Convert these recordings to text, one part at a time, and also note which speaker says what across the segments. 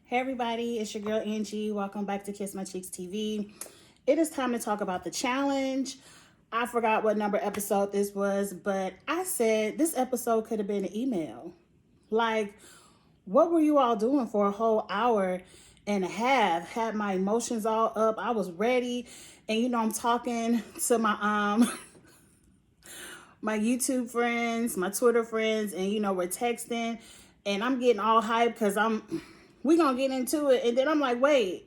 Speaker 1: Hey everybody, it's your girl Angie. Welcome back to Kiss My Cheeks TV. It is time to talk about the challenge. I forgot what number episode this was, but I said this episode could have been an email. Like, what were you all doing for a whole hour and a half? Had my emotions all up. I was ready. And I'm talking to my my YouTube friends, my Twitter friends, and we're texting and I'm getting all hyped because we gonna get into it. And then I'm like, wait,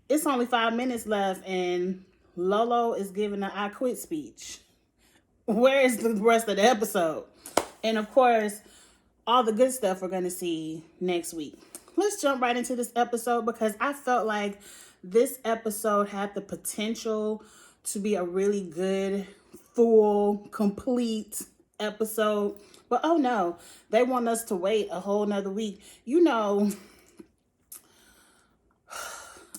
Speaker 1: it's only 5 minutes left and Lolo is giving an I quit speech. Where is the rest of the episode? And of course, all the good stuff we're gonna see next week. Let's jump right into this episode because I felt like this episode had the potential to be a really good, full, complete episode. But oh no, they want us to wait a whole nother week.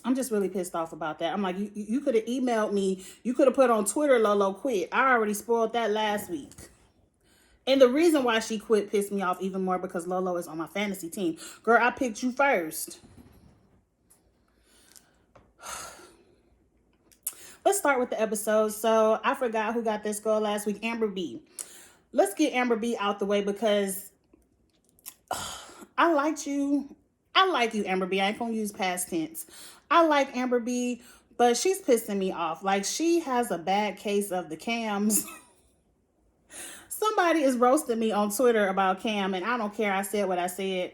Speaker 1: I'm just really pissed off about that. I'm like, you could have emailed me. You could have put on Twitter, Lolo quit. I already spoiled that last week. And the reason why she quit pissed me off even more because Lolo is on my fantasy team. Girl, I picked you first. Let's start with the episode. So I forgot who got this goal last week. Amber B. Let's get Amber B out the way because I liked you. I like you, Amber B. I ain't gonna use past tense. I like Amber B, but she's pissing me off. Like, she has a bad case of the cams. Somebody is roasting me on Twitter about Cam, and I don't care. I said what I said.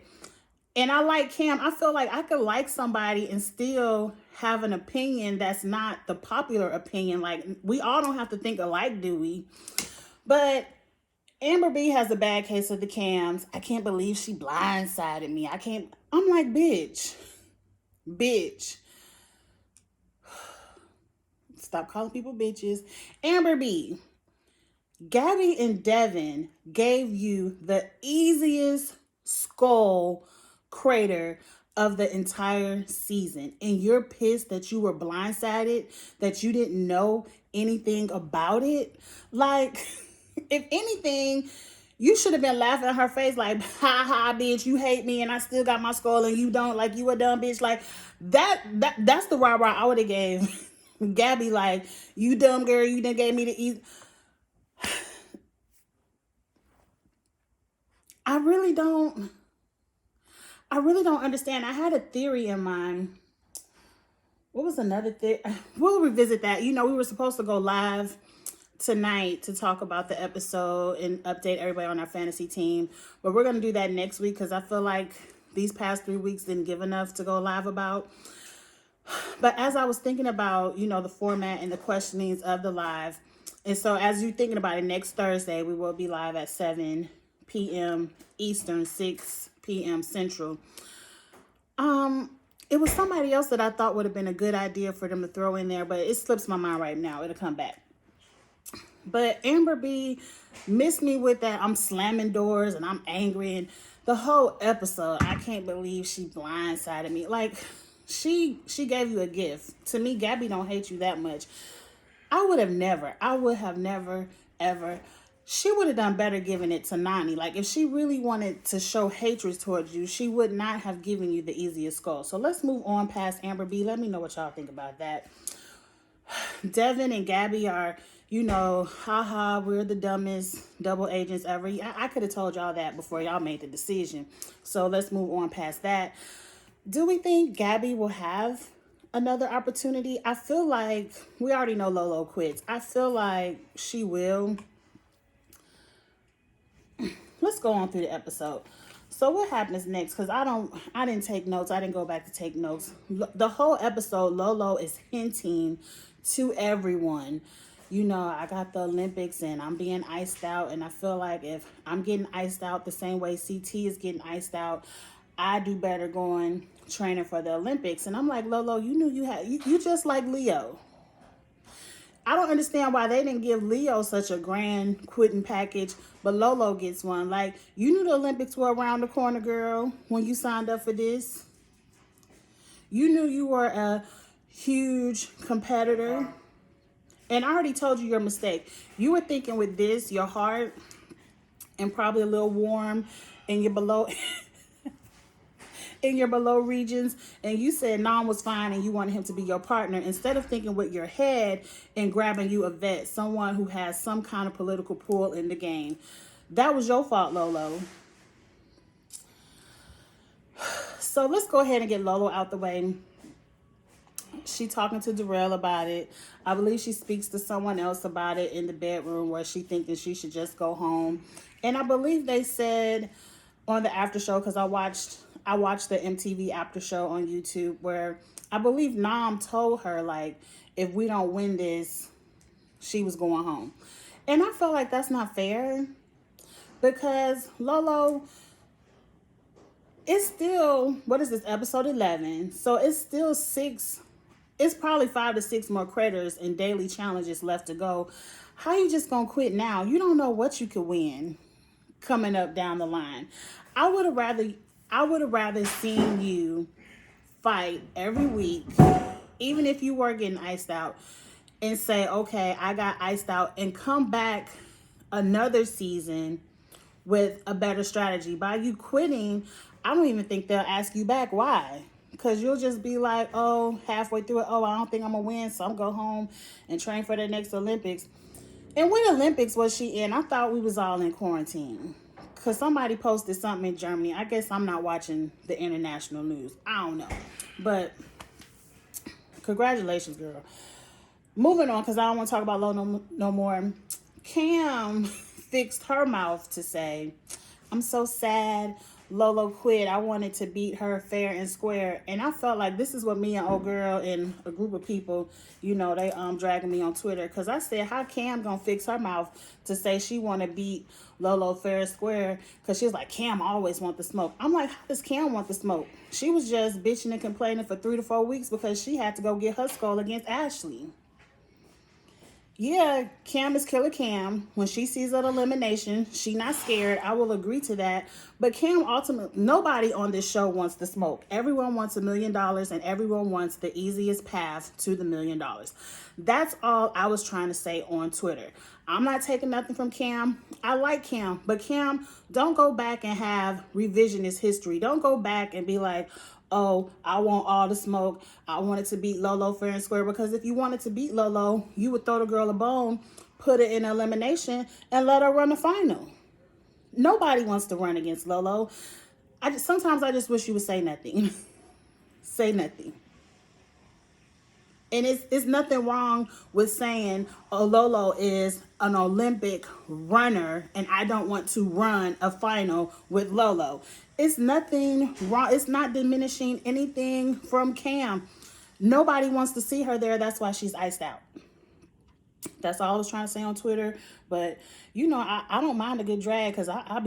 Speaker 1: And I like Cam. I feel like I could like somebody and still have an opinion that's not the popular opinion. Like, we all don't have to think alike, do we? But Amber B has a bad case of the cams. I can't believe she blindsided me. I'm like, bitch. Stop calling people bitches. Amber B. Gabby and Devin gave you the easiest skull crater of the entire season. And you're pissed that you were blindsided, that you didn't know anything about it. Like, if anything, you should have been laughing at her face like, ha ha, bitch, you hate me and I still got my skull and you don't, like, you a dumb bitch. Like, that's the rah-rah I would have gave Gabby, like, you dumb girl, you done gave me the easy. I really don't understand. I had a theory in mind. What was another thing? We'll revisit that. We were supposed to go live tonight to talk about the episode and update everybody on our fantasy team. But we're going to do that next week because I feel like these past 3 weeks didn't give enough to go live about. But as I was thinking about, the format and the questionings of the live, and so as you're thinking about it, next Thursday, we will be live at 7 p.m. Eastern, 6 p.m. Central. It was somebody else that I thought would have been a good idea for them to throw in there, but it slips my mind right now. It'll come back. But Amber B missed me with that. I'm slamming doors and I'm angry. And the whole episode, I can't believe she blindsided me. Like, she gave you a gift. To me, Gabby don't hate you that much. I would have never, ever. She would have done better giving it to Nani. Like, if she really wanted to show hatred towards you, she would not have given you the easiest skull. So let's move on past Amber B. Let me know what y'all think about that. Devin and Gabby are, haha, we're the dumbest double agents ever. I could have told y'all that before y'all made the decision. So let's move on past that. Do we think Gabby will have another opportunity? I feel like we already know Lolo quits. I feel like she will. Let's go on through the episode. So what happens next? Because I didn't take notes. I didn't go back to take notes. The whole episode, Lolo is hinting to everyone, I got the Olympics and I'm being iced out. And I feel like if I'm getting iced out the same way CT is getting iced out, I do better going training for the Olympics. And I'm like, Lolo, you just like Leo. I don't understand why they didn't give Leo such a grand quitting package, but Lolo gets one. Like, you knew the Olympics were around the corner, girl, when you signed up for this. You knew you were a huge competitor. And I already told you your mistake. You were thinking with this, your heart, and probably a little warm, and your below in your below regions, and you said Nam was fine and you wanted him to be your partner, instead of thinking with your head and grabbing you a vet, someone who has some kind of political pull in the game. That was your fault, Lolo. So let's go ahead and get Lolo out the way. She talking to Darrell about it. I believe she speaks to someone else about it in the bedroom, where she thinks that she should just go home. And I believe they said on the after show, because I watched the MTV after show on YouTube, where I believe Nam told her, like, if we don't win this, she was going home. And I felt like that's not fair, because Lolo, it's still, what is this, episode 11? So it's still it's probably 5 to 6 more craters and daily challenges left to go. How you just gonna quit now? You don't know what you could win coming up down the line. I would have rather seen you fight every week, even if you were getting iced out, and say, okay, I got iced out, and come back another season with a better strategy. By you quitting, I don't even think they'll ask you back. Why? Because you'll just be like, oh, halfway through it, oh, I don't think I'm going to win, so I'm going to go home and train for the next Olympics. And what Olympics was she in? I thought we was all in quarantine. Because somebody posted something in Germany. I guess I'm not watching the international news. I don't know. But congratulations, girl. Moving on, because I don't want to talk about Lolo no more. Cam fixed her mouth to say, I'm so sad Lolo quit. I wanted to beat her fair and square. And I felt like this is what me and old girl and a group of people, you know, they dragging me on Twitter. Because I said, how Cam gonna fix her mouth to say she want to beat Lolo fair and square? Because she was like, Cam always want the smoke. I'm like, how does Cam want the smoke? She was just bitching and complaining for 3 to 4 weeks because she had to go get her skull against Ashley. Yeah, Cam is Killer Cam. When she sees an elimination, she not scared. I will agree to that. But Cam, ultimately, nobody on this show wants the smoke. Everyone wants $1 million, and everyone wants the easiest path to the $1 million. That's all I was trying to say on Twitter. I'm not taking nothing from Cam. I like Cam, but Cam, don't go back and have revisionist history. Don't go back and be like, oh, I want all the smoke. I wanted to beat Lolo fair and square. Because if you wanted to beat Lolo, you would throw the girl a bone, put it in elimination, and let her run the final. Nobody wants to run against Lolo. Sometimes I just wish you would say nothing. Say nothing. And it's nothing wrong with saying, oh, Lolo is an Olympic runner and I don't want to run a final with Lolo. It's nothing wrong. It's not diminishing anything from Cam. Nobody wants to see her there. That's why she's iced out. That's all I was trying to say on Twitter. But, you know, I don't mind a good drag because I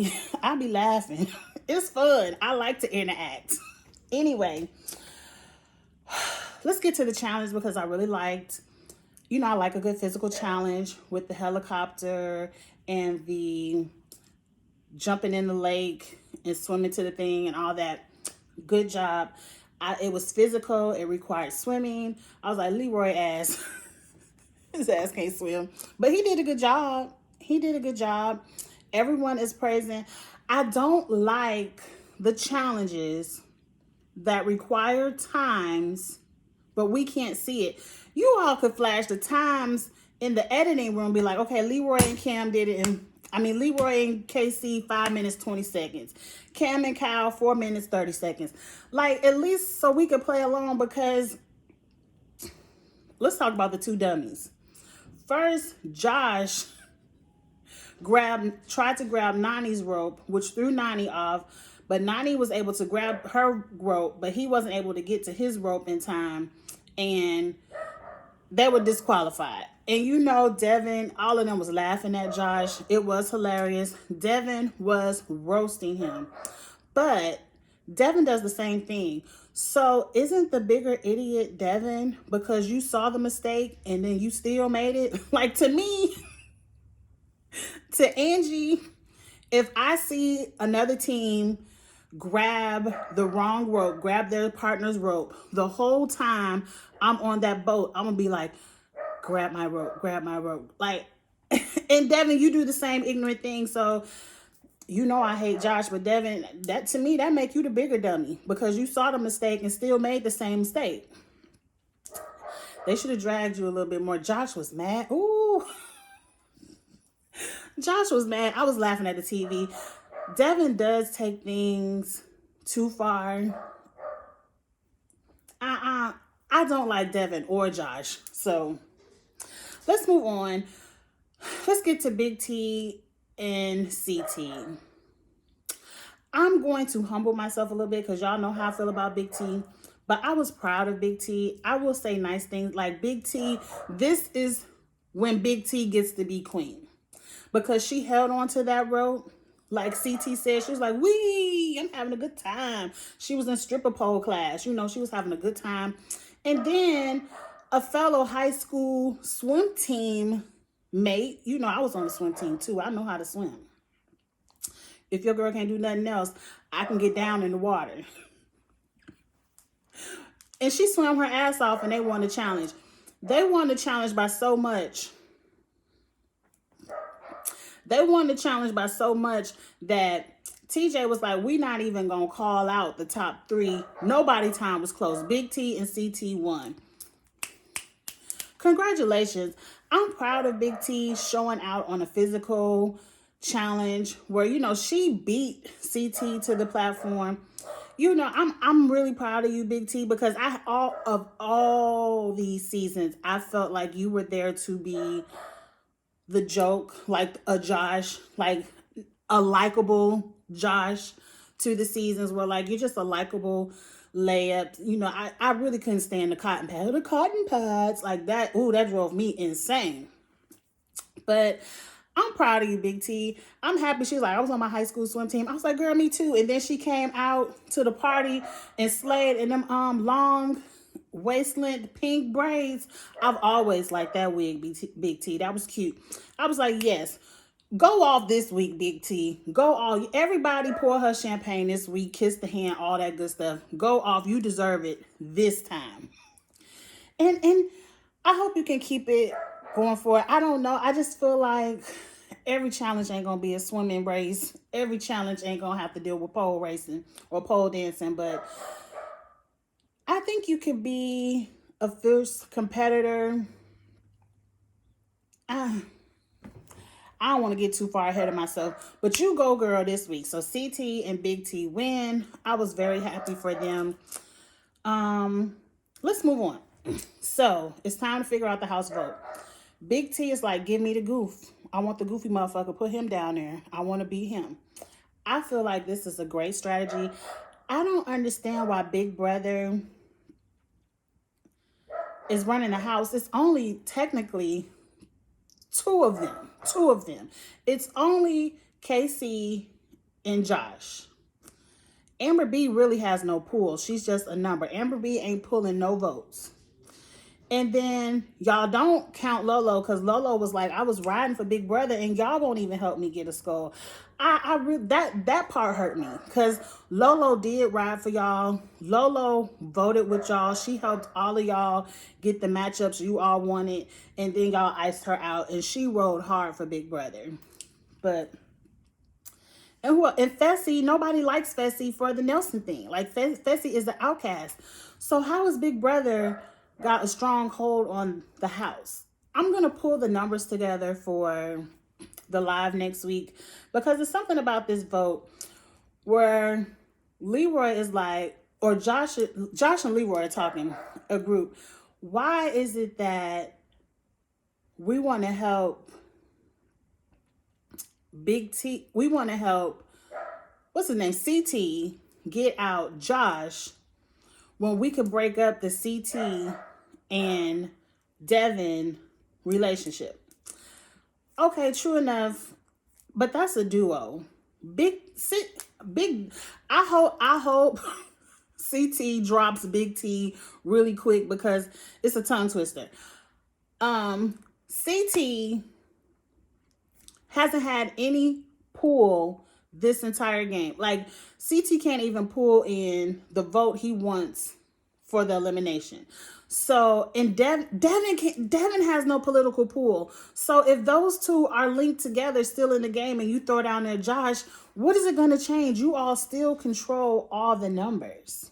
Speaker 1: be laughing. It's fun. I like to interact. Anyway, let's get to the challenge, because I really liked, you know, I like a good physical challenge with the helicopter and the jumping in the lake and swimming to the thing and all that. Good job. It was physical. It required swimming. I was like, Leroy ass. His ass can't swim. But he did a good job. He did a good job. Everyone is praising. I don't like the challenges that require times, but we can't see it. You all could flash the times in the editing room, be like, okay, Leroy and Cam did it Leroy and KC 5 minutes 20 seconds. Cam and Kyle 4 minutes 30 seconds. Like, at least so we could play along, because let's talk about the two dummies. First, Josh tried to grab Nani's rope, which threw Nani off, but Nani was able to grab her rope, but he wasn't able to get to his rope in time, and they were disqualified. And you know, Devin, all of them was laughing at Josh. It was hilarious. Devin was roasting him. But Devin does the same thing. So isn't the bigger idiot Devin, because you saw the mistake and then you still made it? Like, to me, to Angie, if I see another team grab the wrong rope, grab their partner's rope, the whole time I'm on that boat, I'm gonna be like, grab my rope, grab my rope. Like, and Devin, you do the same ignorant thing. So you know I hate Josh, but Devin, that to me, that make you the bigger dummy because you saw the mistake and still made the same mistake. They should have dragged you a little bit more. Josh was mad. Ooh. Josh was mad. I was laughing at the TV. Devin does take things too far. I don't like Devin or Josh. So let's move on. Let's get to Big T and CT. I'm going to humble myself a little bit because y'all know how I feel about Big T. But I was proud of Big T. I will say nice things like Big T. This is when Big T gets to be queen. Because she held on to that rope. Like CT said, she was like, wee, I'm having a good time. She was in stripper pole class. You know, she was having a good time. And then a fellow high school swim team mate, you know, I was on the swim team too. I know how to swim. If your girl can't do nothing else, I can get down in the water. And she swam her ass off and they won the challenge. They won the challenge by so much. They won the challenge by so much that TJ was like, we not even going to call out the top three. Nobody time was close. Big T and CT won. Congratulations. I'm proud of Big T showing out on a physical challenge where, you know, she beat CT to the platform. You know, I'm really proud of you, Big T, because all these seasons, I felt like you were there to be the joke, like a Josh, like a likable Josh to the seasons where like you're just a likable layup. You know, I really couldn't stand the cotton pads like that. Ooh, that drove me insane. But I'm proud of you, Big T. I'm happy. She's like, I was on my high school swim team. I was like, girl, me too. And then she came out to the party and slayed in them long waistland pink braids. I've always liked that wig, Big T. That was cute. I was like, yes. Go off this week, Big T. Go all. Everybody pour her champagne this week. Kiss the hand, all that good stuff. Go off. You deserve it this time. And I hope you can keep it going forward. I don't know. I just feel like every challenge ain't going to be a swimming race. Every challenge ain't going to have to deal with pole racing or pole dancing. But I think you can be a fierce competitor. I don't want to get too far ahead of myself, but you go, girl, this week. So CT and Big T win. I was very happy for them. Let's move on. So it's time to figure out the house vote. Big T is like, give me the goof. I want the goofy motherfucker. Put him down there. I want to be him. I feel like this is a great strategy. I don't understand why Big Brother is running the house. It's only technically two of them. It's only Casey and Josh. Amber B really has no pull. She's just a number. Amber B ain't pulling no votes. And then y'all don't count Lolo because Lolo was like, I was riding for Big Brother and y'all won't even help me get a skull. That part hurt me because Lolo did ride for y'all. Lolo voted with y'all. She helped all of y'all get the matchups you all wanted. And then y'all iced her out and she rode hard for Big Brother. But and Fessy, nobody likes Fessy for the Nelson thing. Like Fessy is the outcast. So how is Big Brother got a strong hold on the house? I'm going to pull the numbers together for the live next week because there's something about this vote where Leroy is like, or Josh and Leroy are talking a group. Why is it that we want to help Big T? We want to help, what's his name? CT get out Josh when we could break up the CT and Devin relationship. Okay, true enough, but that's a duo. I hope CT drops Big T really quick because it's a tongue twister. CT hasn't had any pull this entire game. Like CT can't even pull in the vote he wants for the elimination. So, and Devin has no political pool. So if those two are linked together still in the game and you throw down there Josh, what is it going to change? You all still control all the numbers.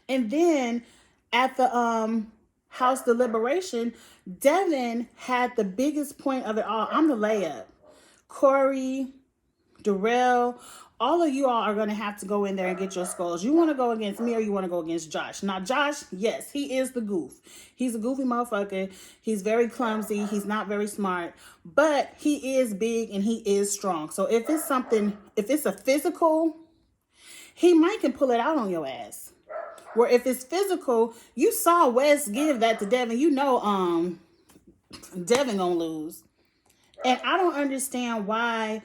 Speaker 1: And then at the house deliberation, Devin had the biggest point of it all. I'm the layup. Corey, Darrell, all of you all are going to have to go in there and get your skulls. You want to go against me or you want to go against Josh? Now, Josh, yes, he is the goof. He's a goofy motherfucker. He's very clumsy. He's not very smart. But he is big and he is strong. So if it's a physical, he might can pull it out on your ass. Where if it's physical, you saw Wes give that to Devin. You know Devin gonna lose. And I don't understand why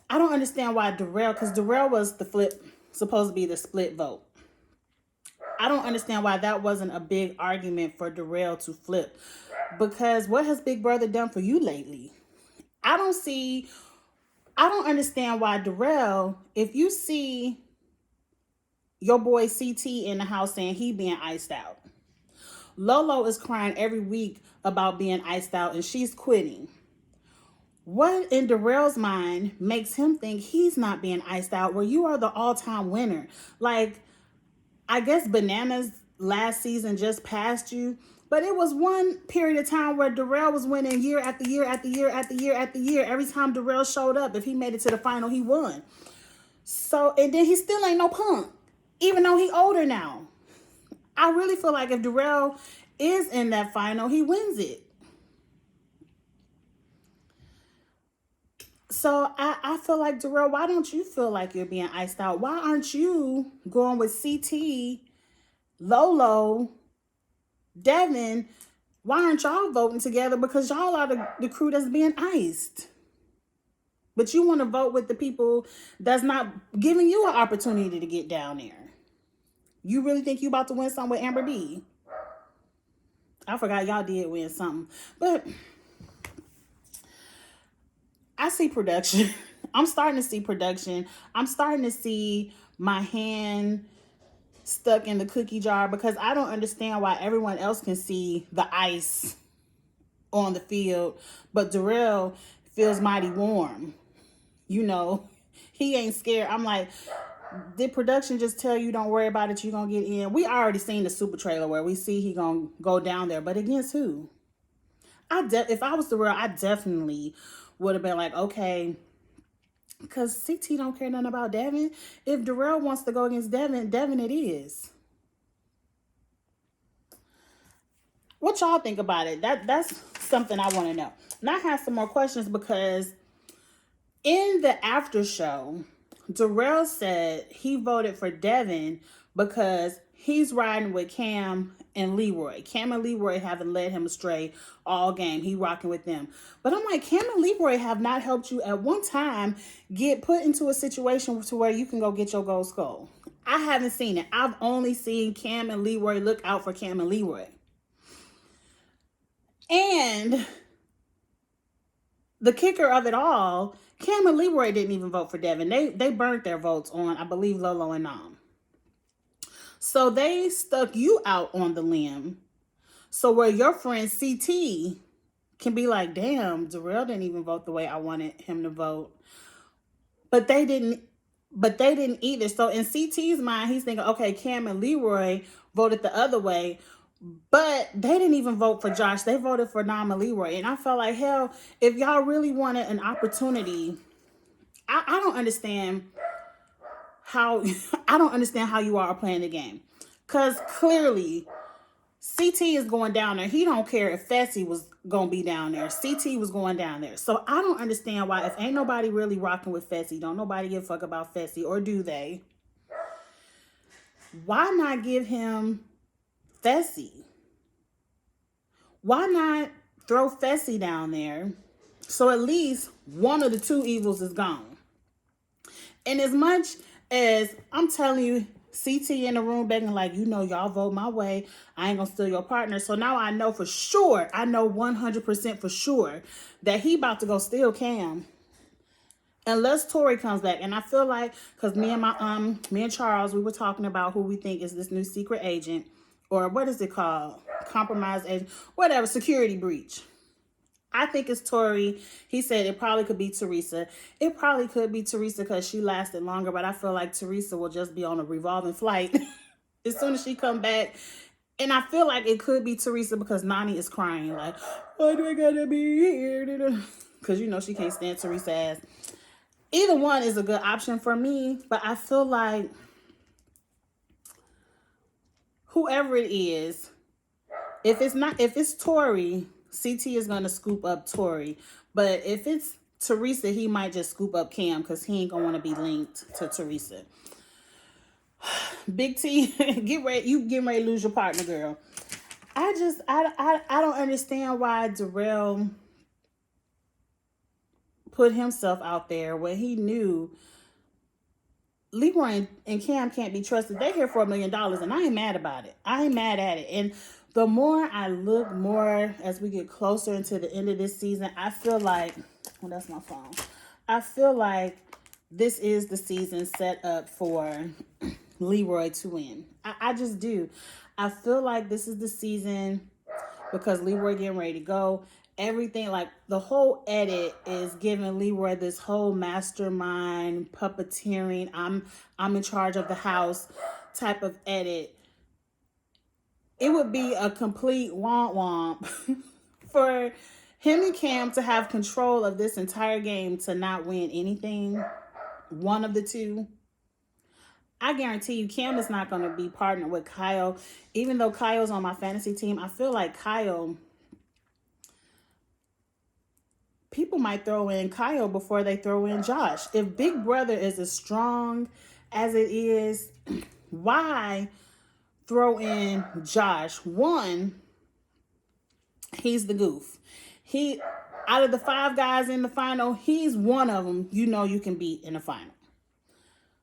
Speaker 1: Darrell, because Darrell was supposed to be the split vote. I don't understand why that wasn't a big argument for Darrell to flip. Because what has Big Brother done for you lately? I don't understand why Darrell, if you see your boy CT in the house saying he being iced out. Lolo is crying every week about being iced out and she's quitting. What in Darrell's mind makes him think he's not being iced out where you are the all-time winner? Like, I guess Bananas last season just passed you, but it was one period of time where Darrell was winning year after year after year after year after year. Every time Darrell showed up, if he made it to the final, he won. So, and then he still ain't no punk, even though he older now. I really feel like if Darrell is in that final, he wins it. So I feel like, Darrell, why don't you feel like you're being iced out? Why aren't you going with CT, Lolo, Devin? Why aren't y'all voting together? Because y'all are the crew that's being iced. But you want to vote with the people that's not giving you an opportunity to get down there. You really think you about to win something with Amber B? I forgot y'all did win something. But I see production. I'm starting to see production. I'm starting to see my hand stuck in the cookie jar because I don't understand why everyone else can see the ice on the field, but Darrell feels mighty warm. You know, he ain't scared. I'm like, did production just tell you don't worry about it, you're going to get in? We already seen the super trailer where we see he going to go down there, but against who? If I was Darrell, I definitely would have been like, okay, because CT don't care nothing about Devin. If Darrell wants to go against Devin it is. What y'all think about it? That's something I want to know. And I have some more questions because in the after show, Darrell said he voted for Devin because he's riding with Cam and Leroy. Cam and Leroy haven't led him astray all game. He rocking with them. But I'm like, Cam and Leroy have not helped you at one time get put into a situation to where you can go get your gold skull. I haven't seen it. I've only seen Cam and Leroy look out for Cam and Leroy. And the kicker of it all, Cam and Leroy didn't even vote for Devin. They burnt their votes on, I believe, Lolo and Nam. So they stuck you out on the limb. So where your friend CT can be like, damn, Darrell didn't even vote the way I wanted him to vote. But they didn't either. So in CT's mind, he's thinking, okay, Cam and Leroy voted the other way. But they didn't even vote for Josh. They voted for Nam and Leroy. And I felt like, hell, if y'all really wanted an opportunity, I don't understand how you are playing the game. Because clearly, CT is going down there. He don't care if Fessy was going to be down there. CT was going down there. So I don't understand why, if ain't nobody really rocking with Fessy, don't nobody give a fuck about Fessy, or do they? Why not give him Fessy? Why not throw Fessy down there so at least one of the two evils is gone? And as much as I'm telling you, CT in the room begging like, you know, y'all vote my way, I ain't gonna steal your partner. So now I know for sure, I know 100% for sure that he about to go steal Cam. Unless Tori comes back. And I feel like, because me and Charles, we were talking about who we think is this new secret agent, or what is it called? Compromised agent, whatever, security breach. I think it's Tori. He said it probably could be Teresa. It probably could be Teresa because she lasted longer, but I feel like Teresa will just be on a revolving flight as soon as she come back. And I feel like it could be Teresa because Nani is crying like, why do I gotta be here? Because, you know, she can't stand Teresa's ass. Either one is a good option for me, but I feel like whoever it is, if it's Tori, CT is going to scoop up Tori. But if it's Teresa, he might just scoop up Cam because he ain't going to want to be linked to Teresa. Big T, get ready. You getting ready to lose your partner, girl. I don't understand why Darrell put himself out there when he knew Leroy and Cam can't be trusted. They're here for $1 million, and I ain't mad about it. I ain't mad at it. And the more I look more as we get closer into the end of this season, I feel like, well, that's my phone. I feel like this is the season set up for Leroy to win. I just do. I feel like this is the season because Leroy getting ready to go. Everything, like the whole edit is giving Leroy this whole mastermind puppeteering, I'm in charge of the house type of edit. It would be a complete womp womp for him and Cam to have control of this entire game to not win anything, one of the two. I guarantee you Cam is not going to be partnered with Kyle. Even though Kyle's on my fantasy team, I feel like people might throw in Kyle before they throw in Josh. If Big Brother is as strong as it is, why throw in Josh? One, he's the goof. He, out of the 5 guys in the final, he's one of them you know you can beat in the final.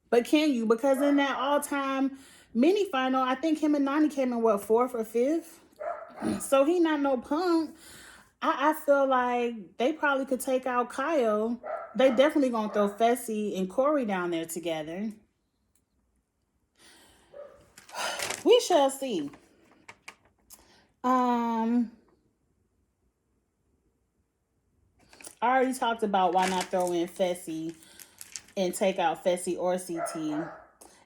Speaker 1: But can you? Because in that all-time mini final, I think him and Nani came in, what, 4th or 5th? So he not no punk. I feel like they probably could take out Kyle. They definitely gonna throw Fessy and Corey down there together. We shall see. I already talked about why not throw in Fessy and take out Fessy or CT.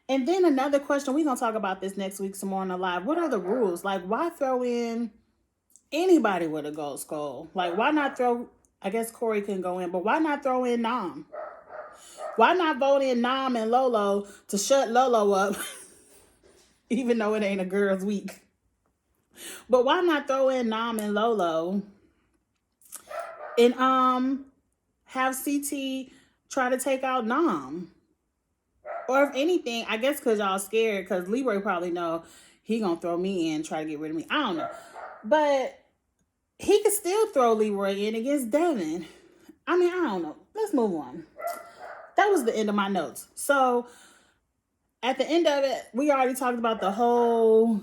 Speaker 1: And then another question, we're gonna talk about this next week some more on the live. What are the rules? Like, why throw in anybody with a gold skull? Like, why not throw, I guess Corey can go in, but why not throw in Nam? Why not vote in Nam and Lolo to shut Lolo up, even though it ain't a girls' week? But why not throw in Nam and Lolo and have CT try to take out Nam? Or if anything, I guess because y'all scared, because Leroy probably know he gonna throw me in, try to get rid of me. I don't know. But he could still throw Leroy in against Devin. I mean, I don't know. Let's move on. That was the end of my notes. So, at the end of it, we already talked about the whole...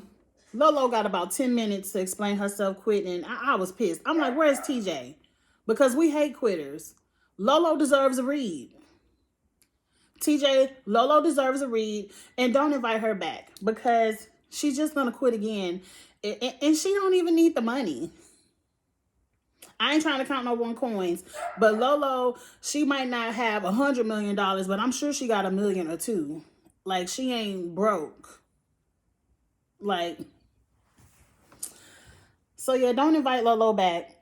Speaker 1: Lolo got about 10 minutes to explain herself quitting. I was pissed. I'm like, where's TJ? Because we hate quitters. Lolo deserves a read. TJ, Lolo deserves a read. And don't invite her back. Because she's just going to quit again. And she don't even need the money. I ain't trying to count no one coins, but Lolo, she might not have $100 million, but I'm sure she got $1 million or $2 million. Like, she ain't broke. Like, so yeah, don't invite Lolo back.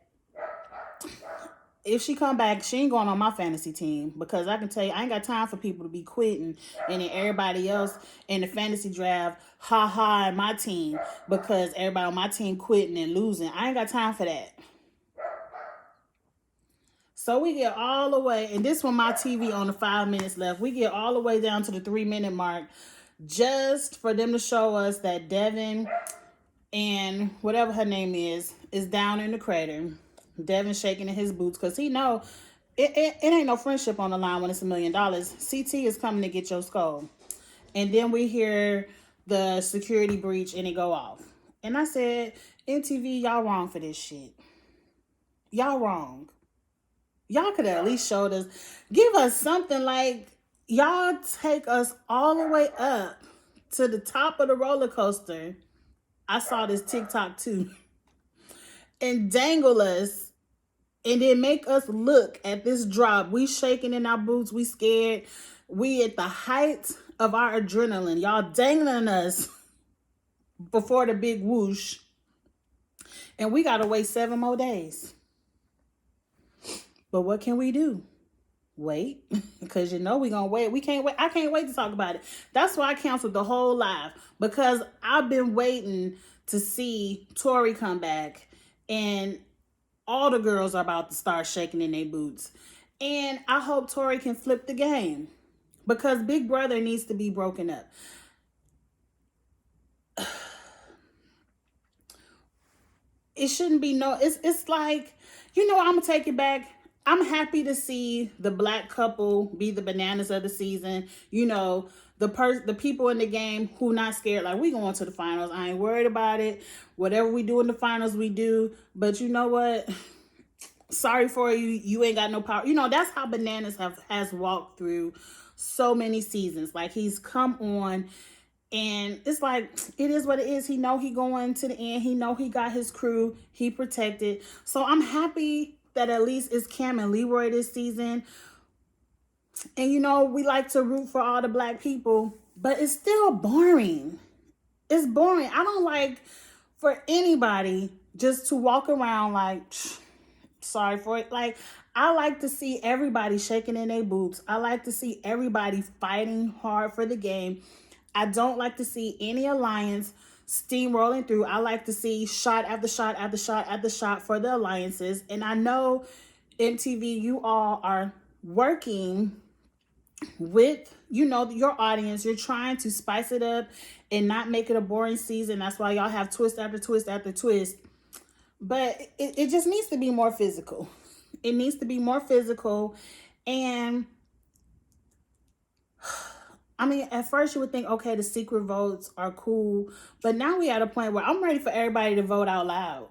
Speaker 1: If she come back, she ain't going on my fantasy team, because I can tell you, I ain't got time for people to be quitting and then everybody else in the fantasy draft ha in my team because everybody on my team quitting and losing. I ain't got time for that. So we get all the way, and this one my TV on the 5 minutes left. We get all the way down to the 3-minute mark just for them to show us that Devin and whatever her name is down in the crater. Devin shaking in his boots because he know it ain't no friendship on the line when it's $1 million. CT is coming to get your skull. And then we hear the security breach and it go off. And I said, MTV, y'all wrong for this shit. Y'all wrong. Y'all could have at least showed us, give us something like, y'all take us all the way up to the top of the roller coaster. I saw this TikTok too. And dangle us and then make us look at this drop. We shaking in our boots. We scared. We at the height of our adrenaline. Y'all dangling us before the big whoosh. And we got to wait 7 more days. But what can we do? Wait, because you know we're going to wait. We can't wait. I can't wait to talk about it. That's why I canceled the whole live, because I've been waiting to see Tori come back, and all the girls are about to start shaking in their boots. And I hope Tori can flip the game, because Big Brother needs to be broken up. It shouldn't be it's like, I'm going to take it back. I'm happy to see the black couple be the bananas of the season. The people in the game who not scared, like, we going to the finals. I ain't worried about it. Whatever we do in the finals, we do. But you know what? Sorry for you. You ain't got no power. That's how Bananas has walked through so many seasons. Like, he's come on, and it's like, it is what it is. He know he going to the end. He know he got his crew. He protected. So I'm happy that at least it's Cam and Leroy this season. And we like to root for all the black people, but it's still boring. It's boring. I don't like for anybody just to walk around like, sorry for it. Like, I like to see everybody shaking in their boots. I like to see everybody fighting hard for the game. I don't like to see any alliance steamrolling through. I like to see shot after shot after shot after shot for the alliances. And I know MTV, you all are working with, your audience. You're trying to spice it up and not make it a boring season. That's why y'all have twist after twist after twist. But it just needs to be more physical. It needs to be more physical. And I mean, at first you would think, okay, the secret votes are cool. But now we at a point where I'm ready for everybody to vote out loud.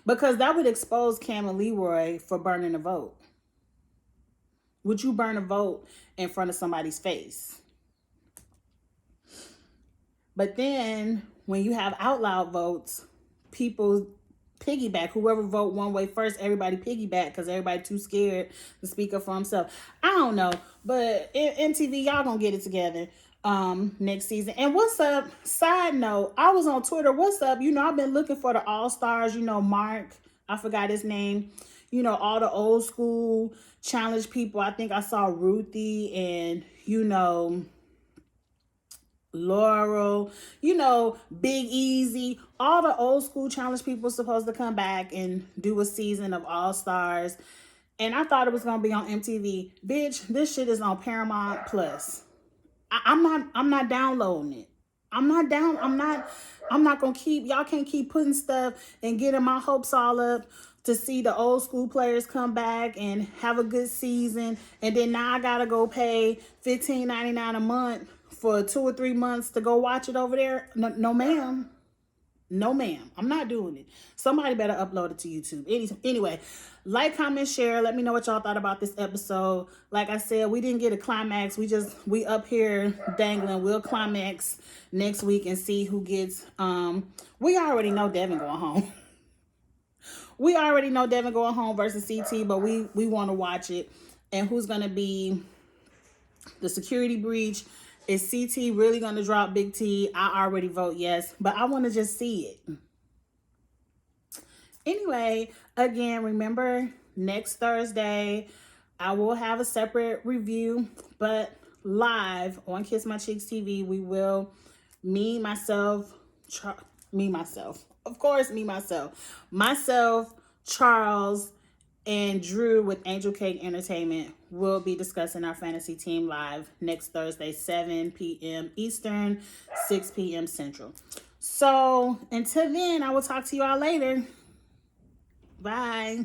Speaker 1: Because that would expose Cam and Leroy for burning a vote. Would you burn a vote in front of somebody's face? But then when you have out loud votes, people piggyback. Whoever vote one way first, everybody piggyback because everybody too scared to speak up for himself. I don't know, but MTV, y'all gonna get it together next season. And what's up? Side note, I was on Twitter. What's up? I've been looking for the All-Stars. Mark, I forgot his name. All the old school challenge people. I think I saw Ruthie and Laurel, Big Easy, all the old school challenge people supposed to come back and do a season of All Stars. And I thought it was gonna be on MTV. Bitch, this shit is on Paramount Plus. I'm not downloading it. I'm not gonna y'all can't keep putting stuff and getting my hopes all up to see the old school players come back and have a good season. And then now I gotta go pay $15.99 a month for 2 or 3 months to go watch it over there. No, ma'am. No, ma'am. I'm not doing it. Somebody better upload it to YouTube. Anyway, like, comment, share. Let me know what y'all thought about this episode. Like I said, we didn't get a climax. We up here dangling. We'll climax next week and see who gets. We already know Devin going home. We already know Devin going home versus CT, but we want to watch it. And who's going to be the security breach? Is CT really going to drop Big T? I already vote yes, but I want to just see it. Anyway, again, remember, next Thursday, I will have a separate review, but live on Kiss My Cheeks TV, we will, myself, Charles, and Drew with Angel Cake Entertainment will be discussing our fantasy team live next Thursday, 7 p.m. Eastern, 6 p.m. Central. So until then, I will talk to you all later. Bye.